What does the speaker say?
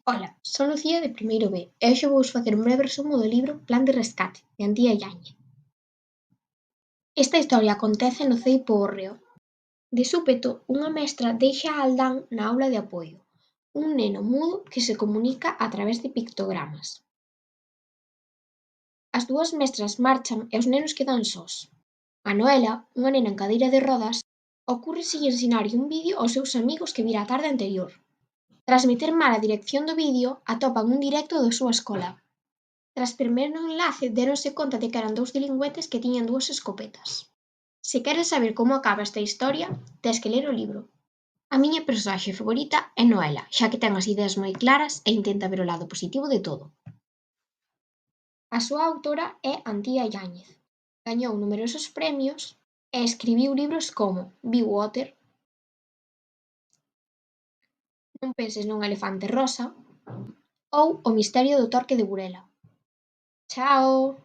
Ola, son Lucía de primeiro B e hoxe vos facer un breve resumo do libro Plan de rescate, de Antía Yáñez. Esta historia acontece no Ceipo Hórreo. De súpeto, unha mestra deixa a Aldán na aula de apoio, un neno mudo que se comunica a través de pictogramas. As dúas mestras marchan e os nenos quedan sós. A Noela, unha nena en cadeira de rodas, ocúrreselle ensinarlle un vídeo aos seus amigos que vira a tarde anterior. Tras meter mal a dirección do vídeo, atopan un directo da súa escola. Tras primer no enlace déronse conta de que eran dous delincuentes que tiñan dúas escopetas. Se queres saber como acaba esta historia, tes que ler o libro. A miña personaxe favorita é Noela, xa que ten as ideas moi claras e intenta ver o lado positivo de todo. A súa autora é Antía Yáñez. Gañou numerosos premios e escribiu libros como Be Water, Non penses nun elefante rosa ou O misterio do torque de Burela. Chao!